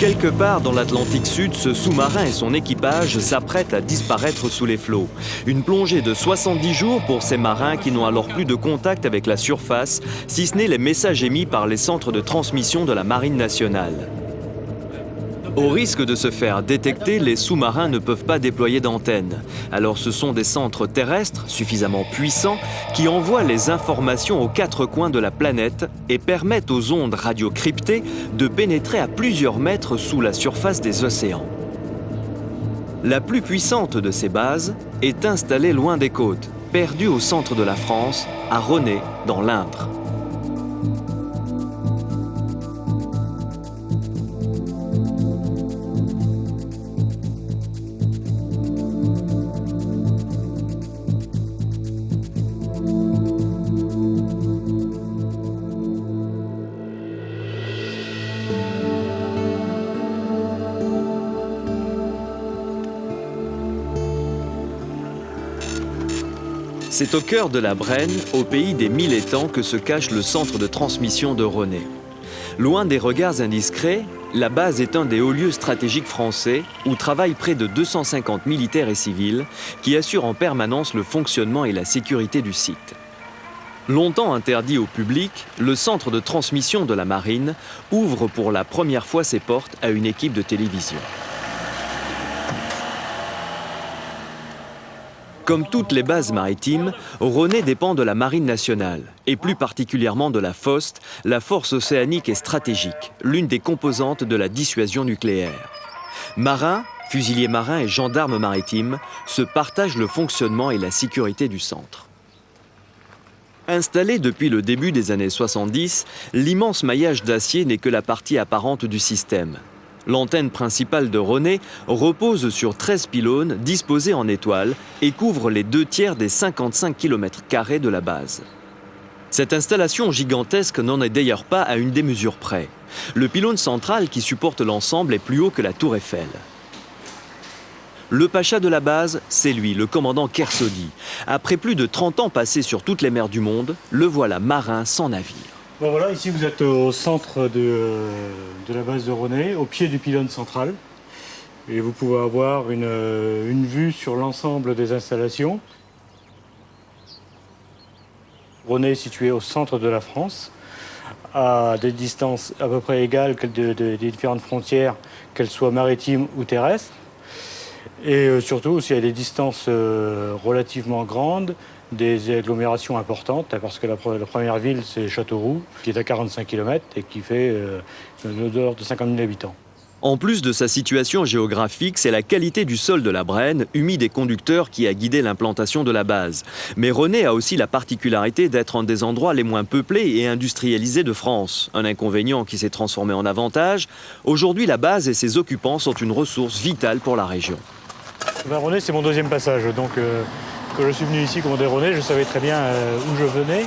Quelque part dans l'Atlantique Sud, ce sous-marin et son équipage s'apprêtent à disparaître sous les flots. Une plongée de 70 jours pour ces marins qui n'ont alors plus de contact avec la surface, si ce n'est les messages émis par les centres de transmission de la Marine nationale. Au risque de se faire détecter, les sous-marins ne peuvent pas déployer d'antennes. Alors ce sont des centres terrestres suffisamment puissants qui envoient les informations aux quatre coins de la planète et permettent aux ondes radiocryptées de pénétrer à plusieurs mètres sous la surface des océans. La plus puissante de ces bases est installée loin des côtes, perdue au centre de la France, à René, dans l'Indre. C'est au cœur de la Brenne, au pays des 1000 étangs, que se cache le centre de transmission de René. Loin des regards indiscrets, la base est un des hauts lieux stratégiques français où travaillent près de 250 militaires et civils qui assurent en permanence le fonctionnement et la sécurité du site. Longtemps interdit au public, le centre de transmission de la Marine ouvre pour la première fois ses portes à une équipe de télévision. Comme toutes les bases maritimes, René dépend de la Marine nationale, et plus particulièrement de la FOST, la Force océanique et stratégique, l'une des composantes de la dissuasion nucléaire. Marins, fusiliers marins et gendarmes maritimes se partagent le fonctionnement et la sécurité du centre. Installé depuis le début des années 70, l'immense maillage d'acier n'est que la partie apparente du système. L'antenne principale de René repose sur 13 pylônes disposés en étoile et couvre les 2/3 des 55 km² de la base. Cette installation gigantesque n'en est d'ailleurs pas à une démesure près. Le pylône central qui supporte l'ensemble est plus haut que la tour Eiffel. Le pacha de la base, c'est lui, le commandant Kersaudy. Après plus de 30 ans passés sur toutes les mers du monde, le voilà marin sans navire. Bon voilà, ici vous êtes au centre de la base de René, au pied du pylône central. Et vous pouvez avoir une vue sur l'ensemble des installations. René est situé au centre de la France, à des distances à peu près égales des différentes frontières, qu'elles soient maritimes ou terrestres. Et surtout aussi à des distances relativement grandes, des agglomérations importantes, parce que la première ville, c'est Châteauroux, qui est à 45 km et qui fait une odeur de 50 000 habitants. En plus de sa situation géographique, c'est la qualité du sol de la Brenne, humide et conducteur, qui a guidé l'implantation de la base. Mais René a aussi la particularité d'être un des endroits les moins peuplés et industrialisés de France. Un inconvénient qui s'est transformé en avantage. Aujourd'hui, la base et ses occupants sont une ressource vitale pour la région. René, c'est mon deuxième passage, donc quand je suis venu ici commander René, je savais très bien où je venais,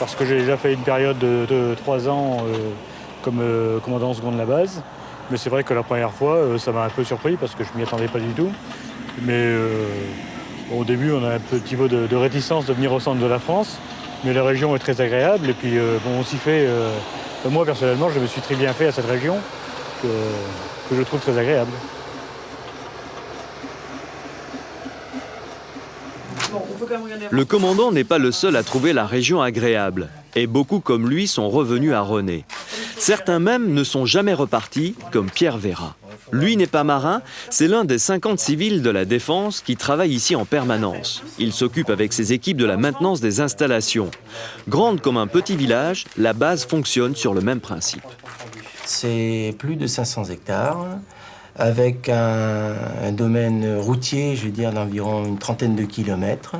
parce que j'ai déjà fait une période de 3 ans comme commandant second de la base. Mais c'est vrai que la première fois, ça m'a un peu surpris, parce que je ne m'y attendais pas du tout. Mais au début, on a un petit peu de réticence de venir au centre de la France, mais la région est très agréable, et puis on s'y fait... moi, personnellement, je me suis très bien fait à cette région, que je trouve très agréable. Le commandant n'est pas le seul à trouver la région agréable, et beaucoup comme lui sont revenus à René. Certains même ne sont jamais repartis, comme Pierre Véra. Lui n'est pas marin, c'est l'un des 50 civils de la Défense qui travaille ici en permanence. Il s'occupe avec ses équipes de la maintenance des installations. Grande comme un petit village, la base fonctionne sur le même principe. C'est plus de 500 hectares. Avec un domaine routier, je veux dire, d'environ une trentaine de kilomètres.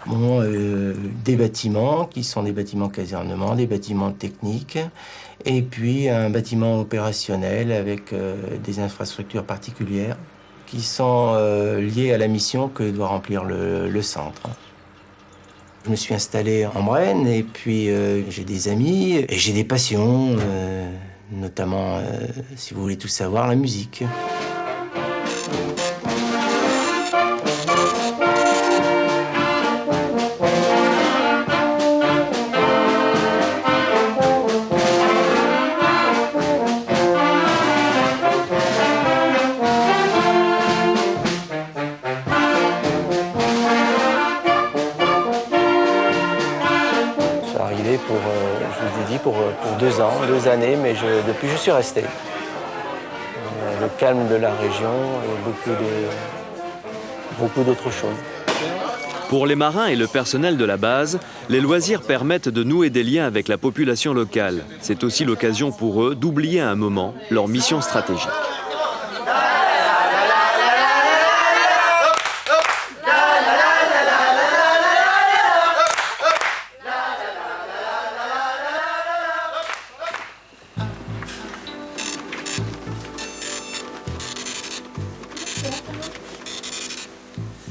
Des bâtiments qui sont des bâtiments casernement, des bâtiments techniques, et puis un bâtiment opérationnel avec des infrastructures particulières qui sont liées à la mission que doit remplir le centre. Je me suis installé en Brenne, et puis j'ai des amis, et j'ai des passions, notamment, si vous voulez tout savoir, la musique. 2 années, mais depuis je suis resté. Le calme de la région et beaucoup d'autres choses. Pour les marins et le personnel de la base, les loisirs permettent de nouer des liens avec la population locale. C'est aussi l'occasion pour eux d'oublier un moment leur mission stratégique.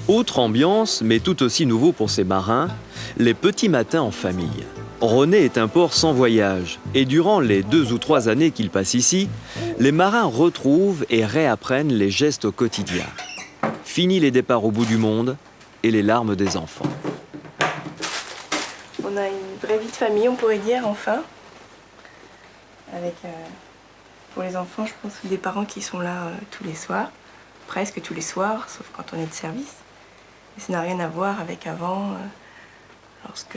Autre ambiance, mais tout aussi nouveau pour ces marins, les petits matins en famille. René est un port sans voyage, et durant les 2 ou 3 années qu'il passe ici, les marins retrouvent et réapprennent les gestes au quotidien. Fini les départs au bout du monde et les larmes des enfants. On a une vraie vie de famille, on pourrait dire, enfin. Avec, pour les enfants, je pense, des parents qui sont là tous les soirs, presque tous les soirs, sauf quand on est de service. Et ça n'a rien à voir avec avant, lorsque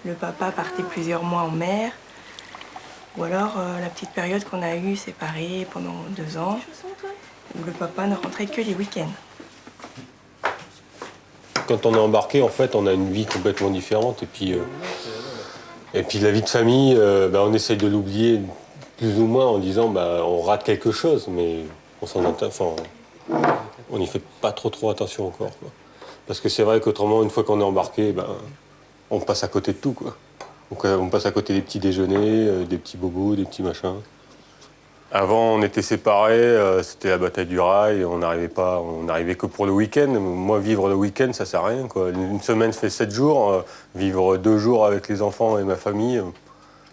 le papa partait plusieurs mois en mer, ou alors la petite période qu'on a eue séparée pendant 2 ans, où le papa ne rentrait que les week-ends. Quand on est embarqué, en fait, on a une vie complètement différente. Et puis la vie de famille, on essaye de l'oublier plus ou moins en disant on rate quelque chose, mais on n'y fait pas trop attention encore, quoi. Parce que c'est vrai qu'autrement, une fois qu'on est embarqué, on passe à côté de tout, quoi. Donc, on passe à côté des petits déjeuners, des petits bobos, des petits machins. Avant, on était séparés, c'était la bataille du rail, on n'arrivait que pour le week-end. Moi, vivre le week-end, ça sert à rien, quoi. Une semaine fait 7 jours, vivre 2 jours avec les enfants et ma famille,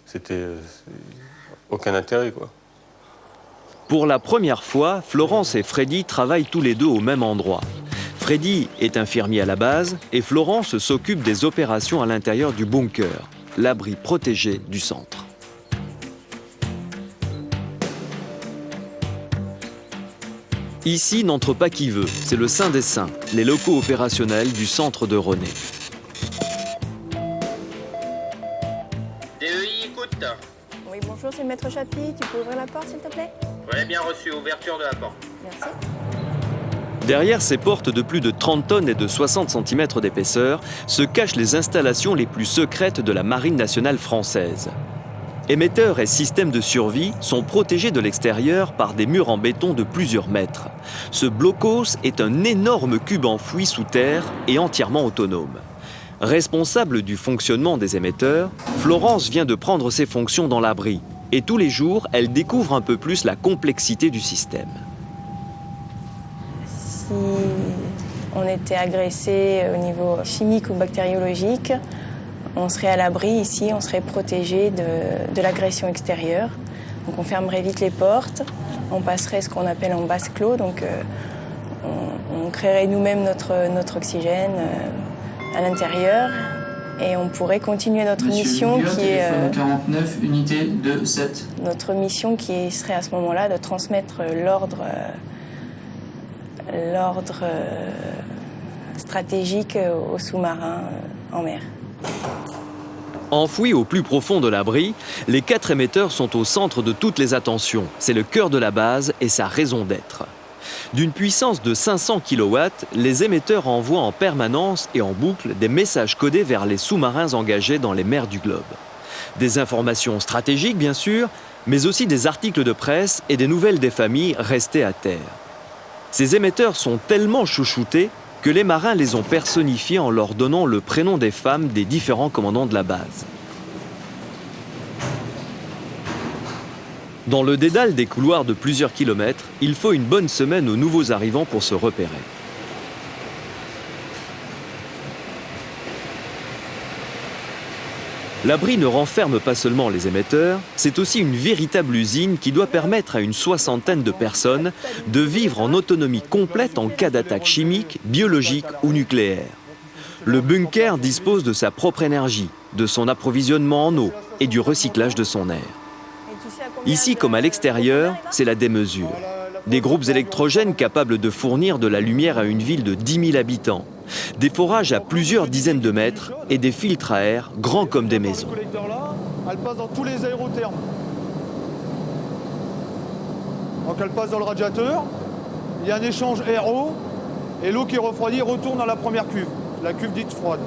c'était aucun intérêt, quoi. Pour la première fois, Florence et Freddy travaillent tous les deux au même endroit. Freddy est infirmier à la base et Florence s'occupe des opérations à l'intérieur du bunker, l'abri protégé du centre. Ici n'entre pas qui veut, c'est le Saint des Saints, les locaux opérationnels du centre de René. DEI, écoute. Oui, bonjour, c'est le maître Chapi. Tu peux ouvrir la porte, s'il te plaît? Ouais, bien reçu, ouverture de la porte. Merci. Derrière ces portes de plus de 30 tonnes et de 60 cm d'épaisseur se cachent les installations les plus secrètes de la Marine nationale française. Émetteurs et systèmes de survie sont protégés de l'extérieur par des murs en béton de plusieurs mètres. Ce blocos est un énorme cube enfoui sous terre et entièrement autonome. Responsable du fonctionnement des émetteurs, Florence vient de prendre ses fonctions dans l'abri. Et tous les jours, elle découvre un peu plus la complexité du système. Si on était agressé au niveau chimique ou bactériologique, on serait à l'abri ici, on serait protégé de l'agression extérieure. Donc on fermerait vite les portes, on passerait ce qu'on appelle en basse clos, donc on créerait nous-mêmes notre oxygène à l'intérieur et on pourrait continuer notre mission qui est 49 unités de 7. Notre mission qui serait à ce moment-là de transmettre l'ordre stratégique aux sous-marins en mer. Enfouis au plus profond de l'abri, les 4 émetteurs sont au centre de toutes les attentions. C'est le cœur de la base et sa raison d'être. D'une puissance de 500 kW, les émetteurs envoient en permanence et en boucle des messages codés vers les sous-marins engagés dans les mers du globe. Des informations stratégiques, bien sûr, mais aussi des articles de presse et des nouvelles des familles restées à terre. Ces émetteurs sont tellement chouchoutés que les marins les ont personnifiés en leur donnant le prénom des femmes des différents commandants de la base. Dans le dédale des couloirs de plusieurs kilomètres, il faut une bonne semaine aux nouveaux arrivants pour se repérer. L'abri ne renferme pas seulement les émetteurs, c'est aussi une véritable usine qui doit permettre à une 60aine de personnes de vivre en autonomie complète en cas d'attaque chimique, biologique ou nucléaire. Le bunker dispose de sa propre énergie, de son approvisionnement en eau et du recyclage de son air. Ici comme à l'extérieur, c'est la démesure. Des groupes électrogènes capables de fournir de la lumière à une ville de 10 000 habitants. Des forages à plusieurs dizaines de mètres et des filtres à air grands comme des maisons. elle passe dans tous les aérothermes. Donc elle passe dans le radiateur, il y a un échange air-eau, et l'eau qui est refroidie retourne dans la première cuve, la cuve dite froide.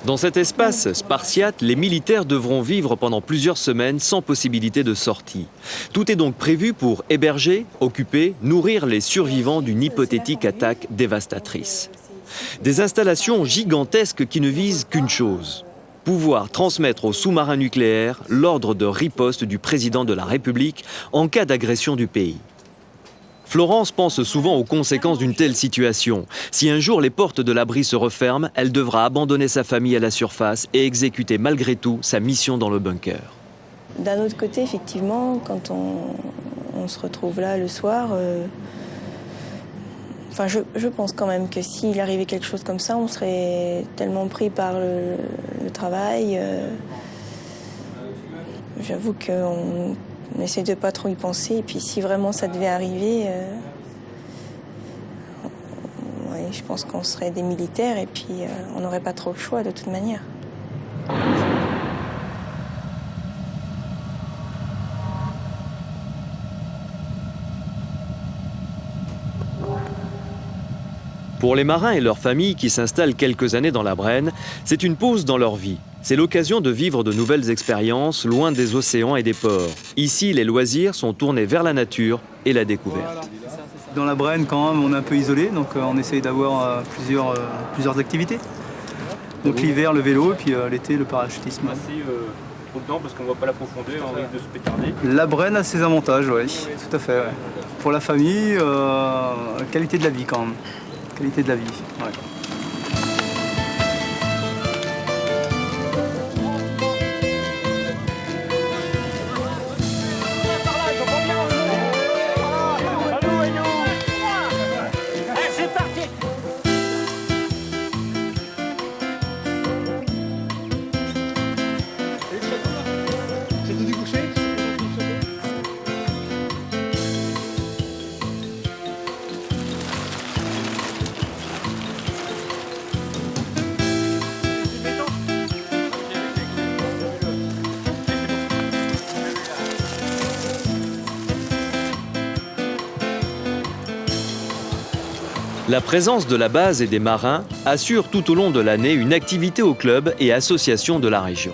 Dans cet espace spartiate, les militaires devront vivre pendant plusieurs semaines sans possibilité de sortie. Tout est donc prévu pour héberger, occuper, nourrir les survivants d'une hypothétique attaque dévastatrice. Des installations gigantesques qui ne visent qu'une chose: pouvoir transmettre aux sous-marins nucléaires l'ordre de riposte du président de la République en cas d'agression du pays. Florence pense souvent aux conséquences d'une telle situation. Si un jour les portes de l'abri se referment, elle devra abandonner sa famille à la surface et exécuter malgré tout sa mission dans le bunker. D'un autre côté, effectivement, quand on se retrouve là le soir, je pense quand même que s'il arrivait quelque chose comme ça, on serait tellement pris par le travail. J'avoue qu'on essaie de pas trop y penser. Et puis si vraiment ça devait arriver, je pense qu'on serait des militaires et puis on n'aurait pas trop le choix de toute manière. Pour les marins et leurs familles qui s'installent quelques années dans la Brenne, c'est une pause dans leur vie. C'est l'occasion de vivre de nouvelles expériences loin des océans et des ports. Ici, les loisirs sont tournés vers la nature et la découverte. Dans la Brenne, quand même, on est un peu isolé, donc on essaye d'avoir plusieurs activités. Donc l'hiver, le vélo, et puis l'été, le parachutisme. Dedans parce qu'on ne voit pas la profondeur, on risque de se pétarder. La Brenne a ses avantages, oui, tout à fait. Ouais. Pour la famille, qualité de la vie quand même. Qualité de la vie, ouais. La présence de la base et des marins assure tout au long de l'année une activité au club et associations de la région.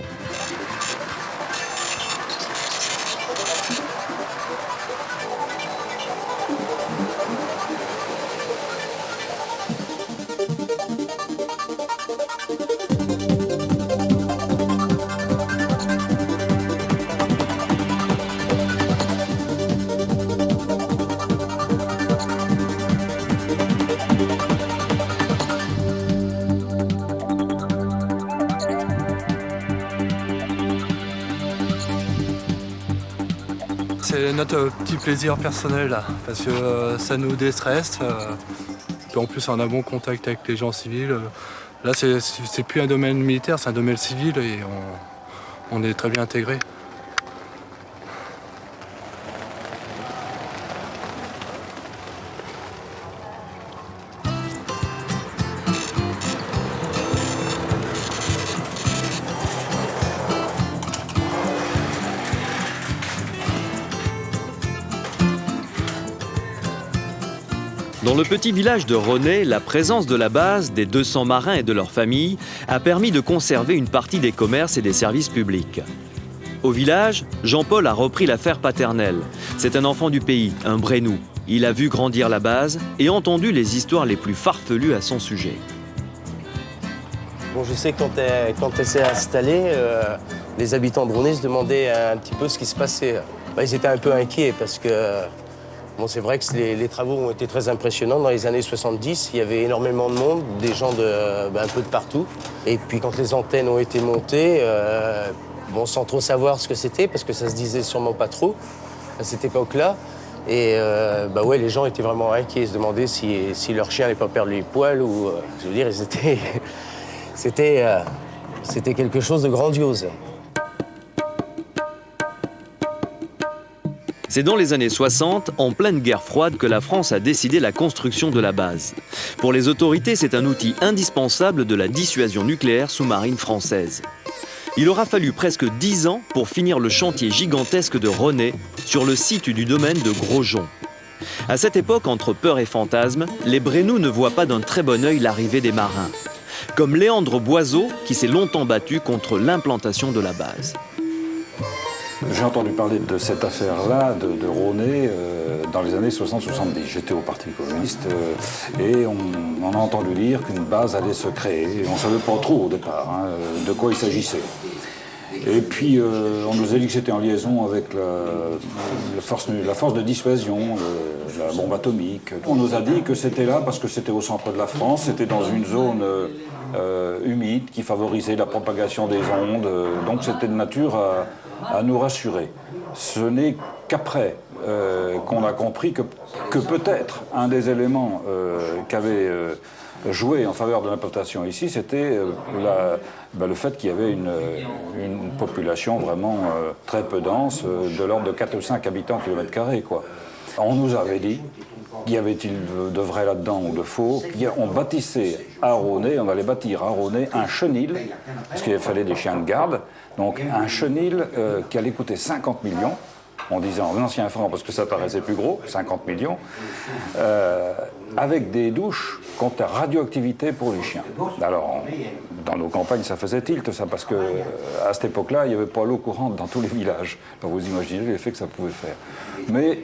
C'est notre petit plaisir personnel là, parce que ça nous déstresse. Puis en plus on a un bon contact avec les gens civils. Là c'est plus un domaine militaire, c'est un domaine civil et on est très bien intégrés. Dans le petit village de René, la présence de la base, des 200 marins et de leurs familles a permis de conserver une partie des commerces et des services publics. Au village, Jean-Paul a repris l'affaire paternelle. C'est un enfant du pays, un Brennou. Il a vu grandir la base et entendu les histoires les plus farfelues à son sujet. Bon, je sais que quand elle s'est installée, les habitants de René se demandaient un petit peu ce qui se passait. Ils étaient un peu inquiets parce que bon, c'est vrai que les travaux ont été très impressionnants. Dans les années 70, il y avait énormément de monde, des gens un peu de partout. Et puis quand les antennes ont été montées, bon, sans trop savoir ce que c'était, parce que ça se disait sûrement pas trop à cette époque-là. Et ouais, les gens étaient vraiment inquiets, ils se demandaient si leur chien n'allait pas perdre les poils. Ou, je veux dire, c'était quelque chose de grandiose. C'est dans les années 60, en pleine guerre froide, que la France a décidé la construction de la base. Pour les autorités, c'est un outil indispensable de la dissuasion nucléaire sous-marine française. Il aura fallu presque 10 ans pour finir le chantier gigantesque de René sur le site du domaine de Grosjean. À cette époque, entre peur et fantasme, les Brenous ne voient pas d'un très bon œil l'arrivée des marins. Comme Léandre Boiseau, qui s'est longtemps battu contre l'implantation de la base. J'ai entendu parler de cette affaire-là, de René, dans les années 60-70. J'étais au Parti communiste et on a entendu dire qu'une base allait se créer. On ne savait pas trop au départ de quoi il s'agissait. Et puis on nous a dit que c'était en liaison avec la force de dissuasion, la bombe atomique. On nous a dit que c'était là parce que c'était au centre de la France, c'était dans une zone humide qui favorisait la propagation des ondes. Donc c'était de nature à nous rassurer. Ce n'est qu'après qu'on a compris que peut-être un des éléments qu'avait joué en faveur de l'implantation ici, c'était le fait qu'il y avait une population vraiment très peu dense, de l'ordre de 4 ou 5 habitants au kilomètre carré, quoi. On nous avait dit qu'il y avait-il de vrai là-dedans ou de faux, on bâtissait à René, on allait bâtir à René un chenil, parce qu'il fallait des chiens de garde, donc un chenil qui allait coûter 50 millions, on disait en ancien franc parce que ça paraissait plus gros, 50 millions, avec des douches contre la radioactivité pour les chiens. Alors, dans nos campagnes, ça faisait tilt, ça, parce qu'à cette époque-là, il n'y avait pas l'eau courante dans tous les villages. Donc vous imaginez l'effet que ça pouvait faire. Mais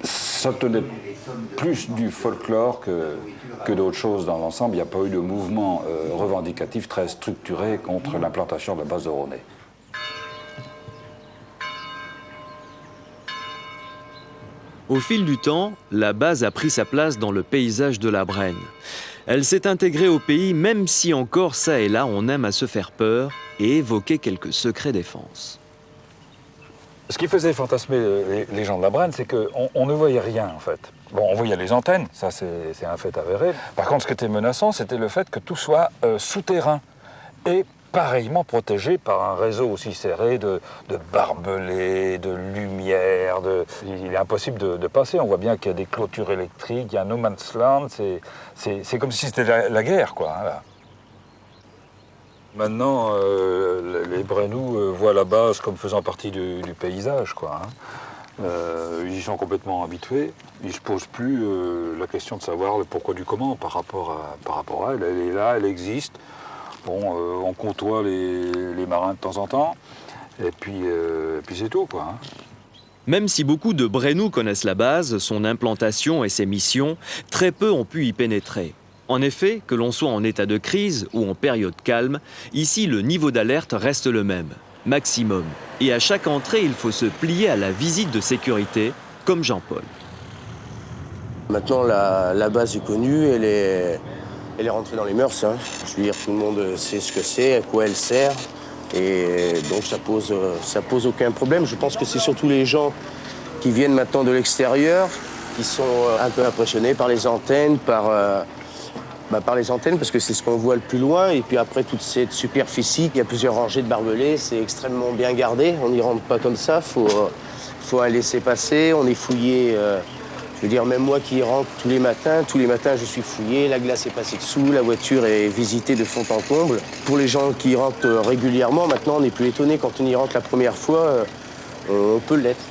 ça tenait plus du folklore que d'autres choses dans l'ensemble. Il n'y a pas eu de mouvement revendicatif très structuré contre l'implantation de la base de René. Au fil du temps, la base a pris sa place dans le paysage de la Brenne. Elle s'est intégrée au pays, même si encore ça et là on aime à se faire peur et évoquer quelques secrets défense. Ce qui faisait fantasmer les gens de la Brenne, c'est qu'on ne voyait rien, en fait. Bon, on voyait les antennes, ça c'est un fait avéré. Par contre, ce qui était menaçant, c'était le fait que tout soit souterrain et pareillement protégé par un réseau aussi serré de barbelés, de lumière. Il est impossible de passer. On voit bien qu'il y a des clôtures électriques, il y a un no man's land. C'est comme si c'était la guerre, quoi. Hein, là. Maintenant, les Brenous voient la base comme faisant partie du paysage, quoi. Hein. Ils y sont complètement habitués. Ils ne se posent plus la question de savoir le pourquoi du comment par rapport à elle. Elle est là, elle existe. Bon, on côtoie les marins de temps en temps, et puis c'est tout, quoi. Hein. Même si beaucoup de Brenous connaissent la base, son implantation et ses missions, très peu ont pu y pénétrer. En effet, que l'on soit en état de crise ou en période calme, ici le niveau d'alerte reste le même, maximum. Et à chaque entrée, il faut se plier à la visite de sécurité, comme Jean-Paul. Maintenant, la base est connue, elle est rentrée dans les mœurs. Hein. Je veux dire, tout le monde sait ce que c'est, à quoi elle sert. Et donc, ça pose aucun problème. Je pense que c'est surtout les gens qui viennent maintenant de l'extérieur, qui sont un peu impressionnés par les antennes, par les antennes, parce que c'est ce qu'on voit le plus loin. Et puis après, toute cette superficie, il y a plusieurs rangées de barbelés, c'est extrêmement bien gardé. On n'y rentre pas comme ça, faut un laisser passer. On est fouillé. Je veux dire, même moi qui y rentre tous les matins je suis fouillé, la glace est passée dessous, la voiture est visitée de fond en comble. Pour les gens qui y rentrent régulièrement, maintenant on n'est plus étonné. Quand on y rentre la première fois, on peut l'être.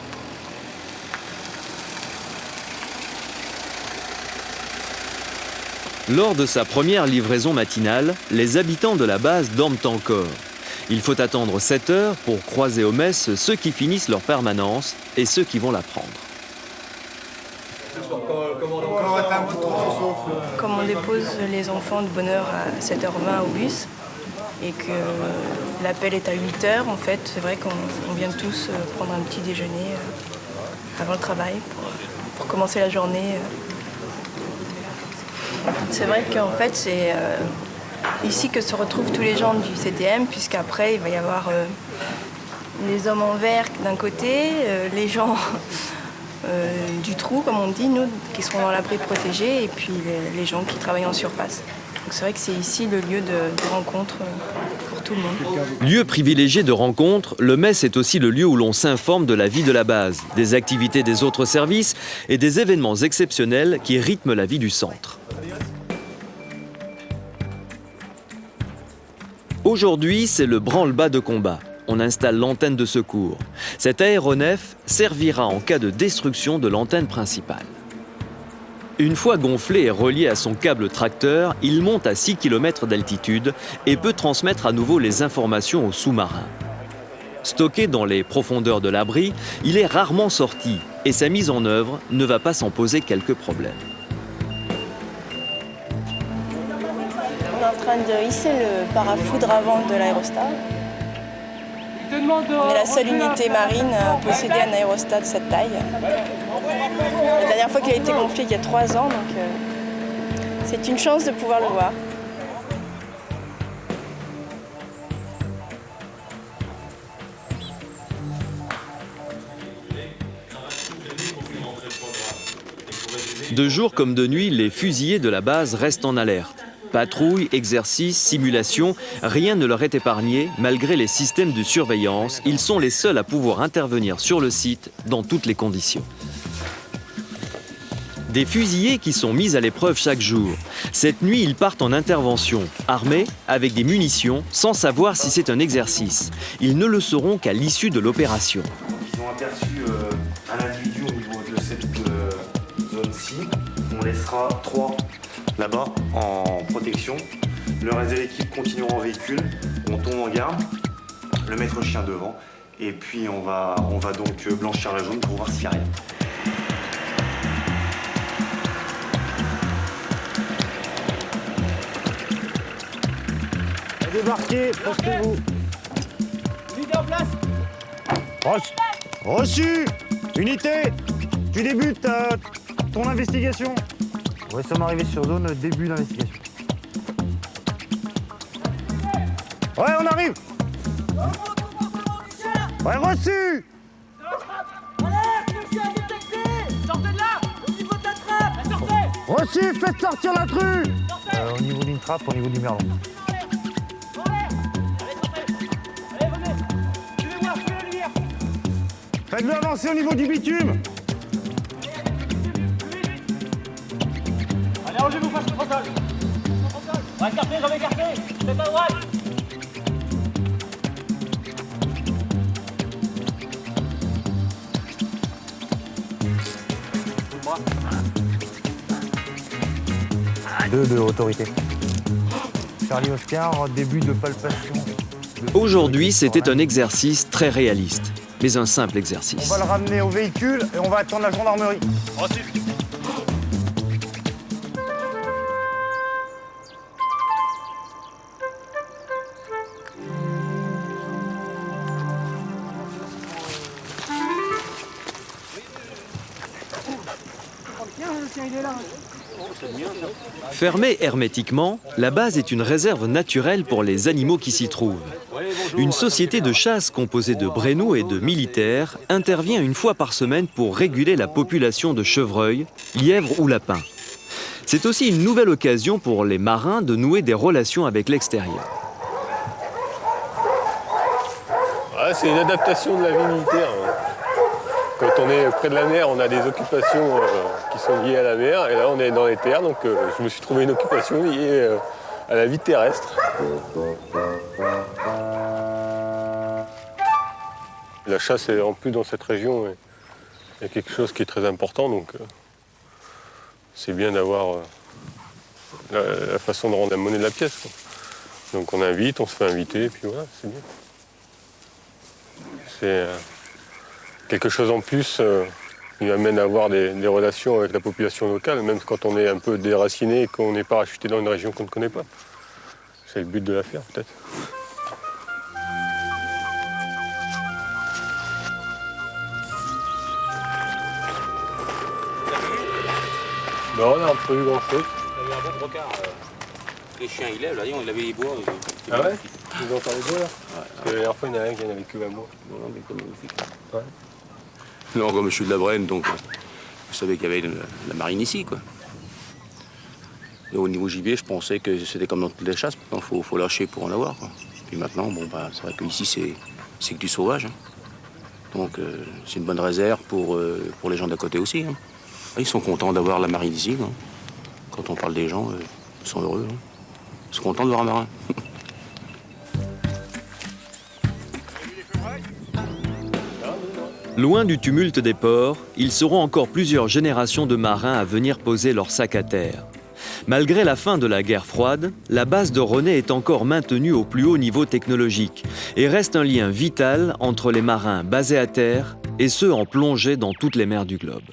Lors de sa première livraison matinale, les habitants de la base dorment encore. Il faut attendre 7 heures pour croiser aux messes ceux qui finissent leur permanence et ceux qui vont la prendre. Comme on dépose les enfants de bonne heure à 7h20 au bus et que l'appel est à 8h, en fait, c'est vrai qu'on vient tous prendre un petit déjeuner avant le travail pour commencer la journée. C'est vrai qu'en fait, c'est ici que se retrouvent tous les gens du CTM, puisqu'après, il va y avoir les hommes en vert d'un côté, les gens du trou, comme on dit, nous, qui seront dans l'abri protégé, et puis les gens qui travaillent en surface. Donc c'est vrai que c'est ici le lieu de rencontre pour tout le monde. Lieu privilégié de rencontre, le mess est aussi le lieu où l'on s'informe de la vie de la base, des activités des autres services et des événements exceptionnels qui rythment la vie du centre. Aujourd'hui, c'est le branle-bas de combat. On installe l'antenne de secours. Cet aéronef servira en cas de destruction de l'antenne principale. Une fois gonflé et relié à son câble tracteur, il monte à 6 km d'altitude et peut transmettre à nouveau les informations aux sous-marins. Stocké dans les profondeurs de l'abri, il est rarement sorti et sa mise en œuvre ne va pas s'en poser quelques problèmes. On est en train de hisser le parafoudre avant de l'aérostat. On est la seule unité marine à posséder un aérostat de cette taille. La dernière fois qu'il a été gonflé, il y a 3 ans, donc c'est une chance de pouvoir le voir. De jour comme de nuit, les fusiliers de la base restent en alerte. Patrouilles, exercices, simulations, rien ne leur est épargné. Malgré les systèmes de surveillance, ils sont les seuls à pouvoir intervenir sur le site dans toutes les conditions. Des fusiliers qui sont mis à l'épreuve chaque jour. Cette nuit, ils partent en intervention, armés, avec des munitions, sans savoir si c'est un exercice. Ils ne le sauront qu'à l'issue de l'opération. Ils ont aperçu un individu au niveau de cette zone-ci. On laissera 3 là-bas en protection. Le reste de l'équipe continuera en véhicule. On tombe en garde, le maître chien devant. Et puis on va donc blanchir la zone pour voir s'il n'y a rien. Débarquez, postez-vous. Unité en place. Reçu. Unité, tu débutes ton investigation. Nous sommes arrivés sur zone, début d'investigation. Ouais, on arrive. Ouais, reçu. Sortez de là. Au niveau de la trappe. Sortez. Reçu, faites sortir l'intrus. Au niveau d'une trappe, au niveau du merlon. Faites-le avancer au niveau du bitume. Allez, rangez-vous face au frontal. On va écarter, j'en vais écarter. Faites à droite. De autorité. Charlie Oscar, début de palpation. Aujourd'hui, c'était un exercice très réaliste, mais un simple On exercice. va le ramener au véhicule et on va attendre la gendarmerie. Reçu. Fermée hermétiquement, la base est une réserve naturelle pour les animaux qui s'y trouvent. Une société de chasse composée de bréneaux et de militaires intervient une fois par semaine pour réguler la population de chevreuils, lièvres ou lapins. C'est aussi une nouvelle occasion pour les marins de nouer des relations avec l'extérieur. Ouais, c'est une adaptation de la vie militaire. Quand on est près de la mer, on a des occupations qui sont liées à la mer. Et là, on est dans les terres, donc je me suis trouvé une occupation liée à la vie terrestre. La chasse, en plus dans cette région, est quelque chose qui est très important. Donc c'est bien d'avoir la façon de rendre la monnaie de la pièce, quoi. Donc on invite, on se fait inviter, et puis voilà, c'est bien. C'est quelque chose en plus qui amène à avoir des relations avec la population locale, même quand on est un peu déraciné et qu'on est parachuté dans une région qu'on ne connaît pas. C'est le but de l'affaire, peut-être. Non, on n'a pas eu grand-chose. Il y avait un bon brocard. Les chiens, ils lèvent, là, il avait les bois. Ah ouais? Ils entendent les bois, là? La dernière fois, il y en a un qui en avait que 20 mois. Non, mais comme magnifique. Ouais. Non, comme je suis de la Brenne, donc vous savez qu'il y avait la marine ici, quoi. Et au niveau gibier, je pensais que c'était comme dans toutes les chasses, maintenant il faut lâcher pour en avoir, quoi. Puis maintenant, bon, bah, c'est vrai qu'ici, c'est que du sauvage. Hein. Donc, c'est une bonne réserve pour les gens d'à côté aussi. Hein. Ils sont contents d'avoir la marine ici. Hein. Quand on parle des gens, ils sont heureux. Hein. Ils sont contents de voir un marin. Loin du tumulte des ports, ils seront encore plusieurs générations de marins à venir poser leur sac à terre. Malgré la fin de la guerre froide, la base de Rosnay est encore maintenue au plus haut niveau technologique et reste un lien vital entre les marins basés à terre et ceux en plongée dans toutes les mers du globe.